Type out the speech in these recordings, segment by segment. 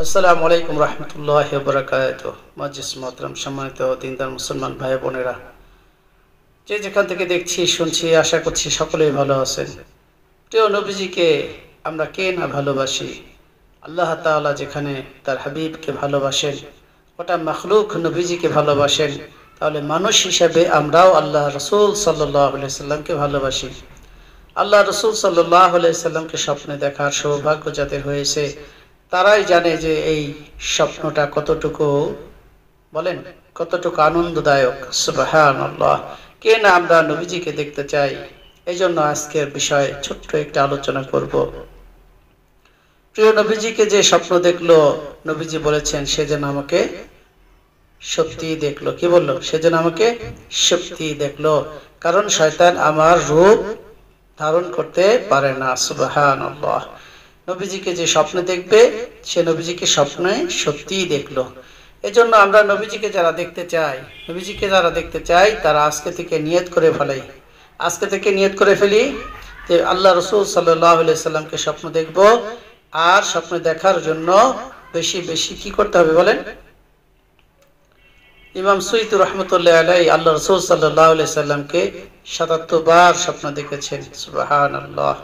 আসসালামু আলাইকুম রহমতুল্লাহি ওয়া বারাকাতুহু। মুআজ্জিজ মোহতারাম, সম্মানিত দিনদার মুসলমান ভাই বোনেরা, যে যেখান থেকে দেখছি শুনছি, আশা করছি সকলেই ভালো আছেন। প্রিয় নবীজিকে আমরা কে না ভালোবাসি। আল্লাহ তাআলা যেখানে তার হাবিবকে ভালোবাসেন, গোটা মাখলুক নবীজিকে ভালোবাসেন, তাহলে মানুষ হিসেবে আমরাও আল্লাহ রসুল সাল্লাল্লাহু আলাইহি সাল্লামকে ভালোবাসি। আল্লাহ রসুল সাল্লাল্লাহু আলাইহি সাল্লামকে স্বপ্নে দেখার সৌভাগ্য যাদের হয়েছে, তারাই জানে যে এই স্বপ্নটা কতটুকু, বলেন, কতটুকু আনন্দদায়ক। সুবহানাল্লাহ। কে না আমরা নবীজিকে দেখতে চাই। এই জন্য আজকের বিষয়ে ছোট্ট একটা আলোচনা করব। প্রিয় নবীজিকে যে স্বপ্ন দেখলো, নবীজি বলেছেন সে যেন আমাকে সত্যি দেখলো। কি বললো? সে যেন আমাকে সত্যি দেখলো, কারণ শয়তান আমার রূপ ধারণ করতে পারে না। সুবহানাল্লাহ। নবীজিকে যে স্বপ্নে দেখবে, সে নবীজিকে স্বপ্নে সত্যিই দেখলো। এজন্য আমরা নবীজিকে যারা দেখতে চাই, তারা আজকে থেকে নিয়ত করে ফেলাই, আজকে থেকে নিয়ত করে ফেলি যে আল্লাহ রসুল সাল্লাল্লাহু আলাইহি সাল্লামকে স্বপ্ন দেখব। আর স্বপ্ন দেখার জন্য বেশি বেশি কি করতে হবে বলেন? ইমাম সুয়ুতী রহমতুল্লাহ আলাইহি আল্লাহ রসুল সাল্লাল্লাহু আলাইহি সাল্লামকে ৭৭ বার স্বপ্ন দেখেছেন। সুবহানাল্লাহ।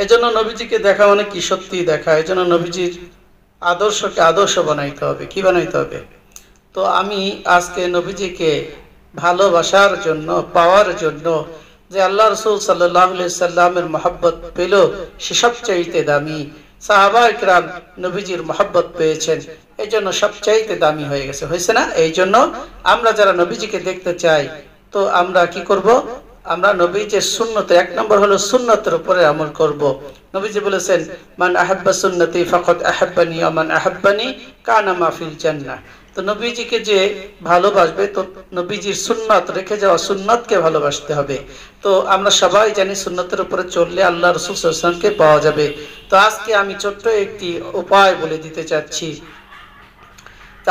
এজন্য নবীজিকে দেখা মানে কি? সত্যি দেখা। এজন্য নবীজির আদর্শকে আদর্শ বানাইতে হবে। কি বানাইতে হবে? তো আমি আজকে নবীজিকে ভালোবাসার জন্য, পাওয়ার জন্য, যে আল্লাহ রসুল সাল্লাল্লাহু আলাইহি সাল্লামের মহব্বত পেল, সে সবচাইতে দামি। সাহাবা ইকরাম নবীজির মহব্বত পেয়েছেন, এই জন্য সবচাইতে দামি হয়ে গেছে। হয়েছে না? এই জন্য আমরা যারা নবীজিকে দেখতে চাই, তো আমরা কি করব? আমরা নবীজির সুন্নতে, এক নম্বর হলো সুন্নতের উপরে আমল করব। নবীজি বলেছেন, মান আহাব্বা সুন্নতি ফাকাদ আহাব্বানি ওয়া মান আহাব্বানি কানা মা ফিল জান্নাহ। তো নবীজিকে যে ভালোবাসবে, তো নবীজির সুন্নত, রেখে যাওয়া সুন্নতকে ভালোবাসতে হবে। তো আমরা সবাই জানি সুন্নতের উপরে চললে আল্লাহ রাসূল সাল্লাল্লাহু আলাইহি ওয়াসাল্লামকে পাওয়া যাবে। তো আজকে আমি ছোট্ট একটি উপায় বলে দিতে চাচ্ছি।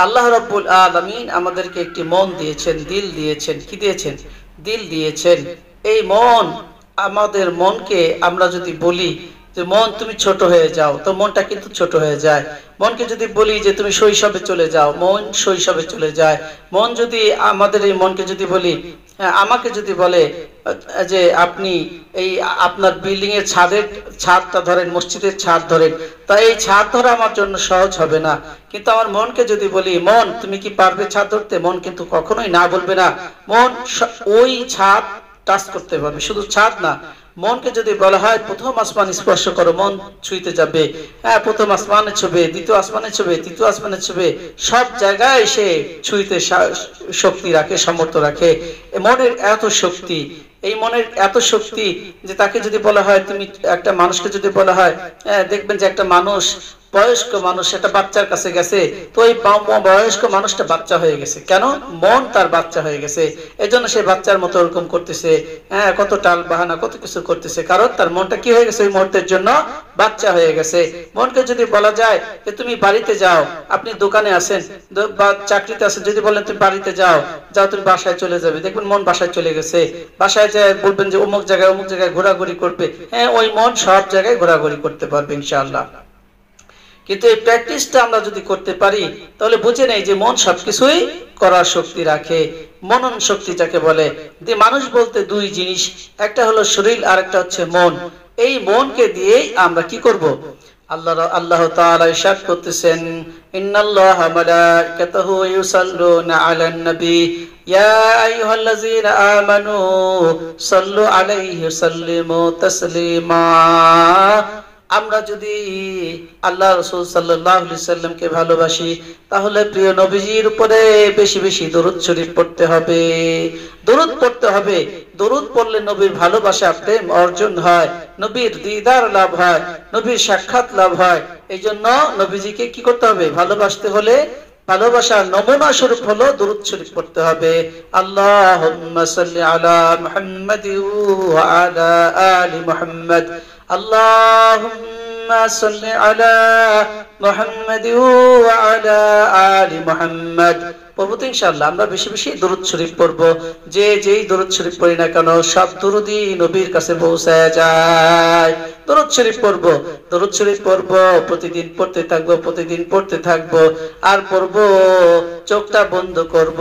আল্লাহ রাব্বুল আলামিন আমাদেরকে একটি মন দিয়েছেন, দিল দিয়েছেন। কি দিয়েছেন? দিল দিয়েছেন। এই মন, আমাদের মনকে আমরা যদি বলি যে মন তুমি ছোট হয়ে যাও, তো মনটা কিন্তু ছোট হয়ে যায়। মনকে যদি বলি যে তুমি শৈশবে চলে যাও, মন শৈশবে চলে যায়। মন যদি, আমাদের এই মনকে যদি বলি, আমাকে যদি বলে যে আপনি এই আপনার বিল্ডিং এর ছাদটা ধরেন, মসজিদের ছাদ ধরেন, তা এই ছাদ ধরা আমার জন্য সহজ হবে না। কিন্তু আমার মনকে যদি বলি, মন তুমি কি পারবে ছাদ ধরতে, মন কিন্তু কখনোই না বলবে না। মন ওই ছাদ টাচ করতে পারবে, শুধু ছাদ না। মনকে যদি বলা হয় প্রথম আসমান স্পর্শ করো, মন ছুঁইতে যাবে। হ্যাঁ, প্রথম আসমানে ছুবে, দ্বিতীয় আসমানে ছুবে, তৃতীয় আসমানে ছুবে, সব জায়গায় সে ছুঁইতে শক্তি রাখে, সামর্থ্য রাখে। মনের এত শক্তি, এই মনের এত শক্তি যে তাকে যদি বলা হয়, তুমি একটা মানুষকে যদি বলা হয়, দেখবেন যে একটা মানুষ, বয়স্ক মানুষ, একটা বাচ্চার কাছে গেছে, তো এই বয়স্ক মানুষটা বাচ্চা হয়ে গেছে। কেন? মন তার বাচ্চা হয়ে গেছে। এজন্য সে বাচ্চার মতো ওরকম করতেছে, হ্যাঁ, কত টাল বাহানা, কত কিছু করতেছে, কারণ তার মনটা কি হয়ে গেছে? ওই মুহূর্তের জন্য বাচ্চা হয়ে গেছে। মনকে যদি বলা যায় যে তুমি বাড়িতে যাও, আপনি দোকানে আছেন বা চাকরিতে আছেন, যদি বলেন তুমি বাড়িতে যাও, তুমি বাসায় চলে যাবে, দেখবেন মন বাসায় চলে গেছে। বাসায় যায় বলবেন যে অমুক জায়গায় ঘোরাঘুরি করবে, হ্যাঁ, ওই মন সব জায়গায় ঘোরাঘুরি করতে পারবে ইনশাআল্লাহ। কিন্তু এই প্র্যাকটিসটা আমরা যদি করতে পারি, তাহলে বুঝে নেই যে মন সবকিছুই করার শক্তি রাখে। মনন শক্তি যাকে বলে, যে মানুষ বলতে দুই জিনিস, একটা হলো শরীর আর একটা হচ্ছে মন। এই মনকে দিয়েই আমরা কি করব? আল্লাহ তাআলা ইরশাদ করতেছেন, ইন্নাল্লাহা মালাইকাতাহু ইউসাল্লুনা আলান নবী ইয়া আইয়ুহাল্লাযীনা আমানু সাল্লু আলাইহি ওয়া সাল্লিমু তাসলিমা। আমরা যদি আল্লাহ রাসূল সাল্লাল্লাহু আলাইহি সাল্লামকে ভালোবাসি, তাহলে প্রিয় নবীজির উপরে বেশি বেশি দরুদ শরীফ পড়তে হবে, দরুদ পড়তে হবে। দরুদ পড়লে নবীর ভালোবাসা প্রেম অর্জন হয়, নবীর দিদার লাভ হয়, নবীর সাক্ষাৎ লাভ হয়। এই জন্য নবীজিকে কি করতে হবে? ভালোবাসতে হলে ভালোবাসার নমুনা স্বরূপ হলো দরুদ শরীফ পড়তে হবে। আল্লাহুম্মা সাল্লি আলা মুহাম্মাদ ওয়া আলা আলি মুহাম্মাদ, اللهم صل على محمد وعلى آل محمد পড়বো তো ইনশাআল্লাহ। আমরা বেশি বেশি দরুদ শরীফ পড়বো, যে যেই দরুদ শরীফ পড়ি না কেন সব দরুদই নবীর কাছে পৌঁছায় যায়। দরুদ শরীফ পড়বো, দরুদ শরীফ পড়বো, প্রতিদিন পড়তে থাকবো, প্রতিদিন পড়তে থাকবো, আর পড়বো চোখটা বন্ধ করব।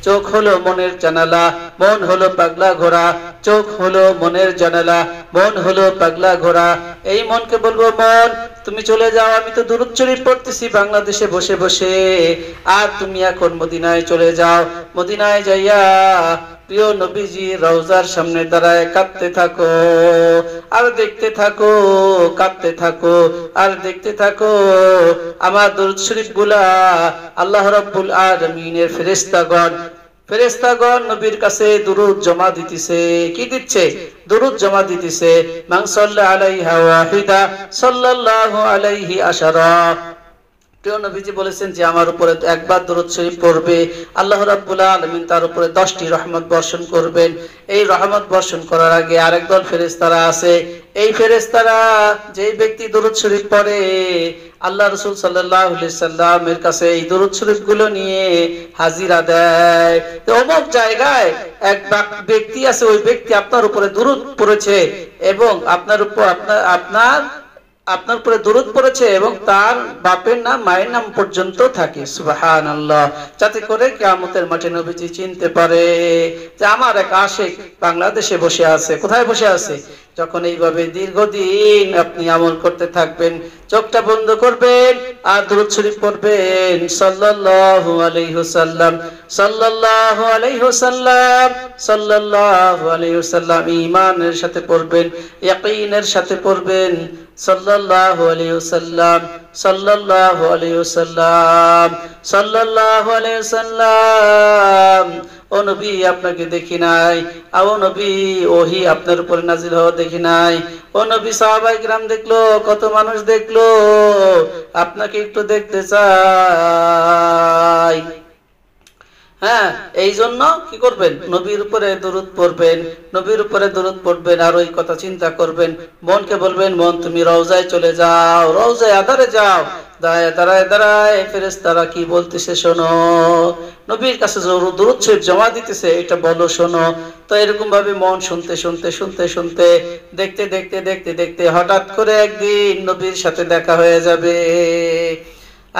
চোখ হলো মনের জানালা, মন হলো পাগলা ঘোড়া। চোখ হলো মনের জানালা, মন হলো পাগলা ঘোড়া। এই মনকে বলবো, মন তুমি চলে যাও, আমি তো দরুদ শরীফ পড়তেছি বাংলাদেশে বসে বসে, আর তুমি এখন মদিনায় চলে যাও। মদিনায় যাইয়া প্রিয় নবীজি রওজার সামনে দাঁড়ায় কাঁদতে থাকো, আর দেখতে থাকো, কাঁদতে থাকো, আর দেখতে থাকো আমার দরুদ শরীফ গুলা আল্লাহ রাব্বুল আলামিনের ফেরেশতাগণ নবীর কাছে দুরূদ জমা দিতেছে। কি দিচ্ছে? দুরূদ জমা দিতেছে। মান সাল্লা আলাইহা ওয়াহিদা সাল্লাল্লাহু আলাইহি আশারা। প্রিয় নবীজি বলেছেন যে আমার উপরে একবার দরুদ শরীফ পড়বে, আল্লাহ রাব্বুল আলামিন তার উপরে 10টি রহমত বর্ষণ করবেন। এই রহমত বর্ষণ করার আগে আরেক দল ফেরেশতারা আছে। এই ফেরেশতারা যেই ব্যক্তি দরুদ শরীফ পড়ে, আল্লাহ রাসূল সাল্লাল্লাহু আলাইহি সাল্লামের কাছে এই দরুদ শরীফ গুলো নিয়ে হাজিরা দেয়। তো অমুক জায়গায় এক ব্যক্তি আছে, ওই ব্যক্তি আপনার উপরে দরুদ পড়েছে এবং আপনার উপরে দরুদ পড়েছে এবং তার বাপের নাম মায়ের নাম পর্যন্ত থাকে। সুবহানাল্লাহ। যাতে করে কিয়ামতের মাঠে নবীজি চিনতে পারে যে আমার এক আশিক বাংলাদেশে বসে আছে। কোথায় বসে আছে? যখন এইভাবে দীর্ঘদিন আপনি আমল করতে থাকবেন, চোখটা বন্ধ করবেন আর দরুদ শরীফ পড়বেন সাল্লাল্লাহু আলাইহি ওয়াসাল্লাম, সাল্লাল্লাহু আলাইহি ওয়াসাল্লাম, সাল্লাল্লাহু আলাইহি ওয়াসাল্লাম। ঈমানের সাথে পড়বেন, ইয়াকিনের সাথে পড়বেন সাল্লাল্লাহু আলাইহি ওয়াসাল্লাম, সাল্লাল্লাহু আলাইহি ওয়াসাল্লাম, সাল্লাল্লাহু আলাইহি ওয়াসাল্লাম। ও নবী আপনাকে দেখি নাই, ও নবী ওহী আপনার উপরে নাজিল হওয়া দেখি নাই। ও নবী সাহাবায়ে কিরাম দেখলো, কত মানুষ দেখলো, আপনাকে একটু দেখতে চাই। হ্যাঁ, এই জন্য কি করবেন? নবীর উপরে দরুদ পড়বেন, নবীর উপরে দরুদ পড়বেন, আর ওই কথা চিন্তা করবেন। মনকে বলবেন, মন তুমি রওজায় চলে যাও, রওজায় আদারে যাও, দাঁড়ায় দাঁড়ায় দাঁড়ায় ফেরেশতারা কি বলতেছে শোনো, নবীর কাছে দরুদ শরীফ জমা দিতেছে, এটা বলো শোনো। তো এরকম ভাবে মন শুনতে শুনতে শুনতে শুনতে দেখতে দেখতে দেখতে দেখতে হঠাৎ করে একদিন নবীর সাথে দেখা হয়ে যাবে।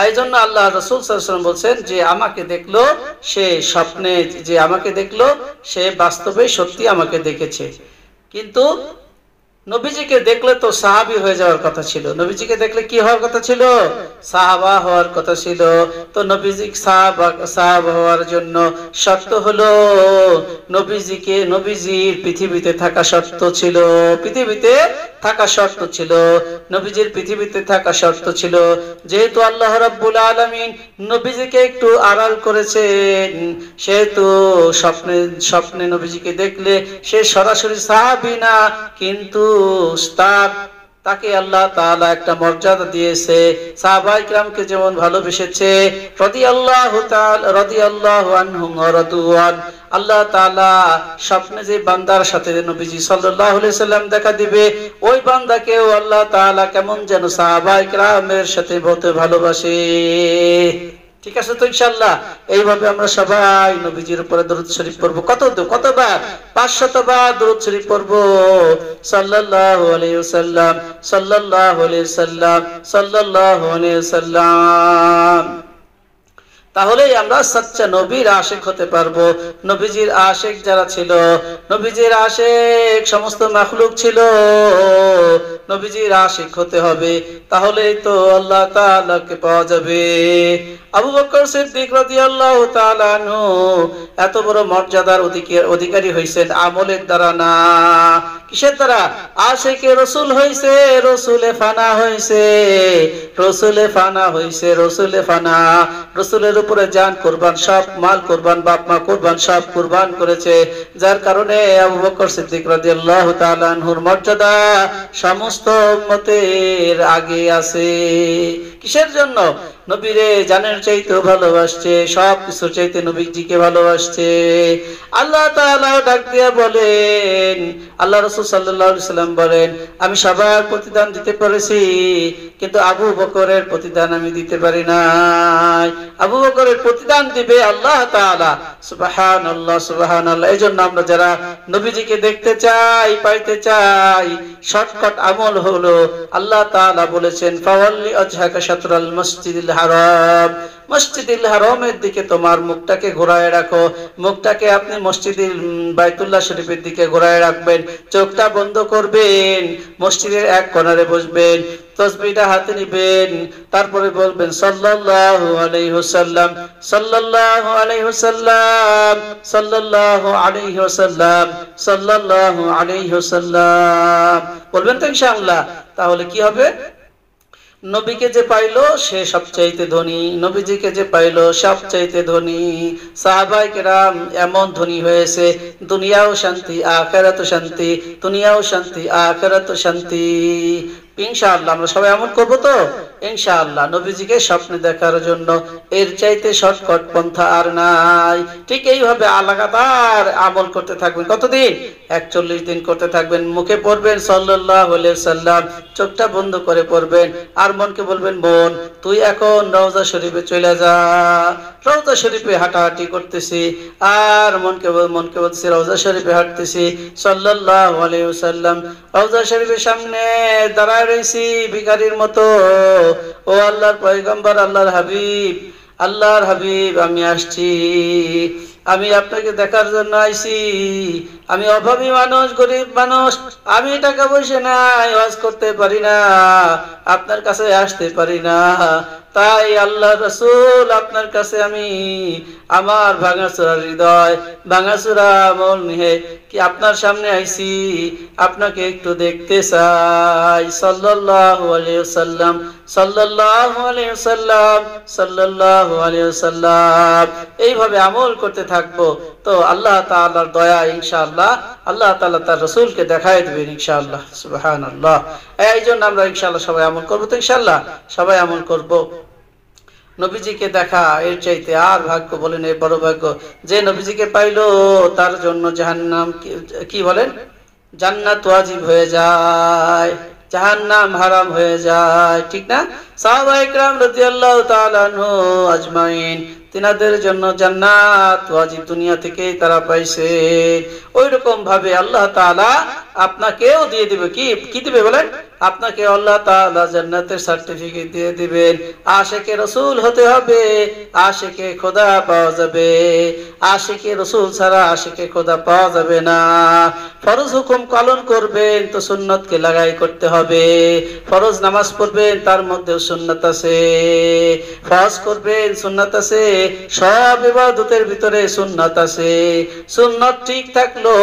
এই জন্য আল্লাহ রাসূল সাল্লাল্লাহু আলাইহি ওয়াসাল্লাম বলছেন যে আমাকে দেখলো সে স্বপ্নে, যে আমাকে দেখলো সে বাস্তবে সত্যি আমাকে দেখেছে। কিন্তু নবীজিকে দেখলে তো সাহাবী হয়ে যাওয়ার কথা ছিল। নবীজিকে দেখলে কি হওয়ার কথা ছিল? সাহাবা হওয়ার কথা ছিল। তো সাহাবা হওয়ার জন্য শর্ত হলো নবীজির পৃথিবীতে থাকা শর্ত ছিল, পৃথিবীতে থাকা শর্ত ছিল, নবীজির পৃথিবীতে থাকা শর্ত ছিল। যেহেতু আল্লাহ রাব্বুল আলামিন নবীজিকে একটু আড়াল করেছেন, সেহেতু স্বপ্নে নবীজিকে দেখলে সে সরাসরি সাহাবী না, কিন্তু তাকে আল্লাহ তাআলা একটা মর্যাদা দিয়েছে। সাহাবায়ে কিরামকে যেমন ভালোবেসেছে, রাদিয়াল্লাহু আনহুম ওয়া রাদুয়ান, আল্লাহ তাআলা স্বপ্নে যে বান্দার সাথে নবীজি সাল্লাল্লাহু আলাইহি সাল্লাম দেখা দিবে, ওই বান্দাকেও আল্লাহ তাআলা কেমন যেন সাহাবায়ে কিরামের সাথে বহুত ভালোবাসে। ঠিক আছে তো ইনশাআল্লাহ। এইভাবে আমরা সবাই নবীজির উপরে দরুদ শরীফ পড়ব। কতবার? 500 বার দরুদ শরীফ পড়ব। সাল্লাল্লাহু আলাইহি ওয়াসাল্লাম, সাল্লাল্লাহু আলাইহি ওয়াসাল্লাম, সাল্লাল্লাহু আলাইহি ওয়াসাল্লাম। তাহলেই আমরা সচ্চা নবীর আশিক হতে পারবো। নবীজির আশিক যারা ছিল, নবীজির আশিক সমস্ত মাখলুক ছিল, নবীজির আশিক হতে হবে, তাহলেই তো আল্লাহ তাআলাকে পাওয়া যাবে। আবু বকর সিদ্দিক রাদিয়াল্লাহু তাআলা আনহু এত বড় মর্যাদার অধিকারী হইছেন আমলের দ্বারা না, কিসের দ্বারা? আশিকে রাসূল হইছে, রাসূলে ফানা হইছে, রাসূলে ফানা হইছে, রাসূলে ফানা। রাসূলের উপরে জান কুরবান, সব মাল কুরবান, বাপ মা কুরবান, সব কুরবান করেছে। যার কারণে আবু বকর সিদ্দিক রাদিয়াল্লাহু তাআলা আনহুর মর্যাদা সমস্ত উম্মতের আগে আছে। কিসের জন্য? নবীরে জানের চাইতেও ভালোবাসছে, সব কিছুর চাইতে নবীজিকে ভালোবাসছে। আল্লাহ তাআলা ডাক দিয়া বলেন, আল্লাহ রাসূল সাল্লাল্লাহু আলাইহি সাল্লাম বলেন, আমি সবার প্রতিদান দিতে পেরেছি, কিন্তু আবু বকরের প্রতিদান আমি দিতে পারি নাই। আবু বকরের প্রতিদান দিবে আল্লাহ তাআলা। সুবহানাল্লাহ, সুবহানাল্লাহ। এজন্য আমরা যারা নবীজিকে দেখতে চাই, পাইতে চাই, শর্টকাট আমল হলো আল্লাহ তাআলা বলেছেন, ফাওয়াল্লি আজহাকা শাতরাল মসজিদিল হারাম, মসজিদুল হারামের দিকে তোমার মুখটাকে ঘোরায় রাখো। মুখটাকে আপনি মসজিদুল বাইতুল্লাহ শরীফের দিকে ঘোরায় রাখবেন, চোখটা বন্ধ করবেন, মসজিদের এক কোণারে বসবেন, তাসবিহটা হাতে নিবেন, তারপরে বলবেন সাল্লাল্লাহু আলাইহি ওয়াসাল্লাম, সাল্লাল্লাহু আলাইহি ওয়াসাল্লাম, সাল্লাল্লাহু আলাইহি ওয়াসাল্লাম, সাল্লাল্লাহু আলাইহি ওয়াসাল্লাম বলবেন তো ইনশাআল্লাহ। তাহলে কি হবে? নবীকে যে পাইলো সে সবচাইতে ধনী, নবীজিকে যে পাইলো সবচাইতে ধনী। সাহাবায়ে কেরাম এমন ধনী হয়েছে, দুনিয়াও শান্তি আখিরাতও শান্তি, দুনিয়াও শান্তি আখিরাতও শান্তি। ইনশাআল্লাহ আমরা সবাই আমল করব তো ইনশাআল্লাহ, নবীজিকে স্বপ্নে দেখার জন্য। এর চাইতে শর্টকাট পন্থা আর নাই। ঠিক এইভাবে লাগাতার আমল করতে থাকবেন। কতদিন? 41 দিন করতে থাকবেন। মুখে পড়বেন সাল্লাল্লাহু আলাইহি সাল্লাম, চোখটা বন্ধ করে পড়বেন, আর মনকে বলবেন, মন তুই এখন রওজা শরীফে চলে যা। রওজা শরীফে হাঁটাহাঁটি করতেছি, আর মনকে বলতেছি রওজা শরীফে হাঁটতেছি, সাল্লাল্লাহু আলাইহি ওয়াসাল্লাম। রওজা শরীফের সামনে দাঁড়ায় রয়েছি ভিখারির মতো। ও আল্লাহর পয়গম্বর, আল্লাহর হাবিব, আল্লাহর হাবিব, আমি আসছি, আমি আপনাকে দেখার জন্য আইছি। আমি অভাবী মানুষ, গরিব মানুষ, আমি টাকা পয়সা নাই, ওয়াজ করতে পারি না, আপনার কাছে আসতে পারি না। তাই আল্লাহ রাসূল আপনার কাছে আমি আমার ভাঙাচোরা হৃদয়, ভাঙাচোরা মন নিয়ে কি আপনার সামনে আইছি, আপনাকে একটু দেখতে চাই। সাল্লাল্লাহু আলাইহি ওয়াসাল্লাম, সাল্লাল্লাহু আলাইহি ওয়াসাল্লাম, সাল্লাল্লাহু আলাইহি ওয়াসাল্লাম। এইভাবে আমল করতে থাকবো তো আল্লাহ তাআলার দয়া ইনশাআল্লাহ আল্লাহ তাআলা তার রাসূলকে দেখায় দিবেন ইনশাআল্লাহ। সুবহানাল্লাহ। এইজন্য আমরা ইনশাআল্লাহ সবাই আমল করব তো ইনশাআল্লাহ সবাই আমল করব। নবীজিকে দেখা এর চাইতে আর ভাগ্য বলেন এই বড় ভাগ্য। যে নবীজিকে পাইলো তার জন্য জাহান্নাম কি বলেন, জান্নাত ওয়াজিব হয়ে যায়, জাহান্নাম হারাম হয়ে যায়, ঠিক না? সাহাবায়ে কেরাম রাদিয়াল্লাহু তাআলা আনহু আজমাইন, তিনাদের জন্য জান্নাত ওয়াজিব, দুনিয়া থেকেই তারা পাইছে। ওই রকম ভাবে আল্লাহ তাআলা আপনাকেও দিয়ে দিবে। কি দিবে বলেন? আপনাকে আল্লাহ তাআলা জান্নাতের সার্টিফিকেট দিয়ে দিবেন। আশিকে রাসূল হতে হবে, আশিকে খোদা পাওয়া যাবে। আশিকে রাসূল ছাড়া আশিকে খোদা পাওয়া যাবে না। ফরজ হুকুম পালন করবেন তো সুন্নতকে লাগাই করতে হবে। ফরজ নামাজ পড়বেন, তার মধ্যেও সুন্নাত আছে। ফরজ করবেন, সুন্নাত আছে। সব ইবাদতের ভিতরে সুন্নাত আছে। সুন্নাত ঠিক থাকলো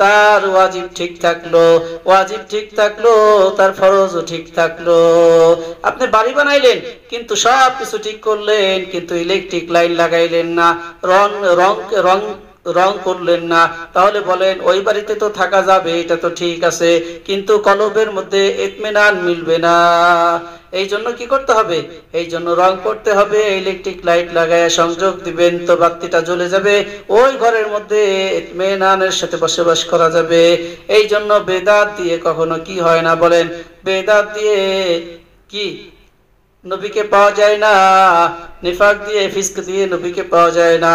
তার ওয়াজিব ঠিক থাকলো, ওয়াজিব ঠিক থাকলো তার ফরজও ঠিক থাকলো। আপনি বাড়ি বানাইলেন কিন্তু সব কিছু ঠিক করলেন, কিন্তু ইলেকট্রিক লাইন লাগাইলেন না, রং করলেন না, তাহলে বলেন ওই বাড়িতে তো থাকা যাবে, এটা তো ঠিক আছে, কিন্তু কলবের মধ্যে ইতমিনান মিলবে না। এই জন্য কি করতে হবে? এই জন্য রং করতে হবে, ইলেকট্রিক লাইট লাগায় সংযোগ দিবেন তো বাতিটা জ্বলে যাবে, ওই ঘরের মধ্যে ইতমিনানের সাথে বসবাস করা যাবে। এই জন্য বেদাত দিয়ে কখনো কি হয় না বলেন? বেদাত দিয়ে কি নবীকে পাওয়া যায় না, নিফাক দিয়ে ফিস্ক দিয়ে নবীকে পাওয়া যায় না।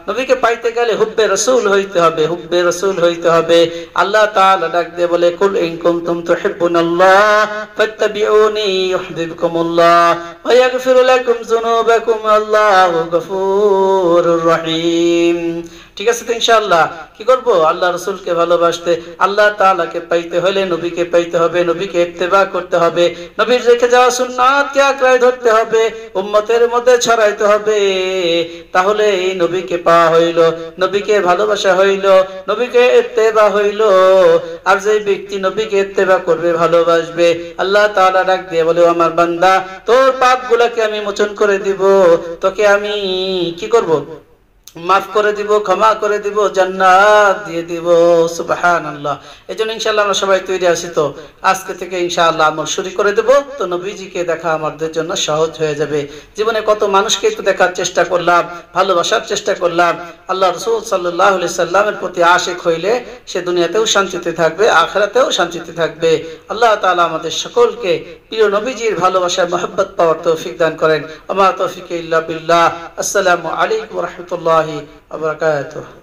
নবীকে পাইতে গেলে হুব্বে রাসূল হইতে হবে, হুব্বে রাসূল হইতে হবে। আল্লাহ তাআলা ডাক দিয়ে বলে, কুল ইন কুনতুম তুহিব্বুনাল্লাহ ফাত্তাবিউনি ইউহিব্বুকুমুল্লাহ ওয়া ইয়াগফির লাকুম যুনুবাকুম আল্লাহু গফুরুর রহিম। ঠিক আছে তো ইনশাআল্লাহ কি করব? আল্লাহ রাসূলকে ভালোবাসতে, আল্লাহ তাআলাকে পাইতে হলে নবীকে পাইতে হবে, নবীকে ইত্তেবা করতে হবে, নবীর রেখে যাওয়া সুন্নাতকে আঁকড়ায় ধরতে হবে, উম্মতের মধ্যে ছড়াইতে হবে। তাহলে এই নবীকে পাওয়া হইল, নবীকে ভালোবাসা হইল, নবীকে ইত্তেবা হইল। আর যে ব্যক্তি নবীকে ইত্তেবা করবে, ভালোবাসবে, আল্লাহ তাআলা ডাক দিয়ে বলে, আমার বান্দা তোর পাপগুলোকে আমি মোচন করে দিব, তোকে আমি কি করব? মাফ করে দিব, ক্ষমা করে দিব, জান্নাত দিয়ে দিব। সুবহানাল্লাহ। এজন্য ইনশাআল্লাহ আমরা সবাই তৈরি আছি তো আজকে থেকে ইনশাআল্লাহ আমল শুরু করে দেব। তো নবীজিকে দেখা আমাদের জন্য সহজ হয়ে যাবে। জীবনে কত মানুষকে তো দেখার চেষ্টা করলাম, ভালোবাসার চেষ্টা করলাম। আল্লাহ রাসূল সাল্লাল্লাহু আলাইহি সাল্লামের প্রতি আশিক হইলে সে দুনিয়াতেও শান্তিতে থাকবে, আখিরাতেও শান্তিতে থাকবে। আল্লাহ তাআলা আমাদের সকলকে প্রিয় নবীজির ভালোবাসা মহব্বত পাওয়ার তৌফিক দান করেন। আমা তৌফিক ইল্লা বিল্লাহ। আসসালামু আলাইকুম ওয়া রাহমাতুল্লাহি ওয়া বারাকাতুহু।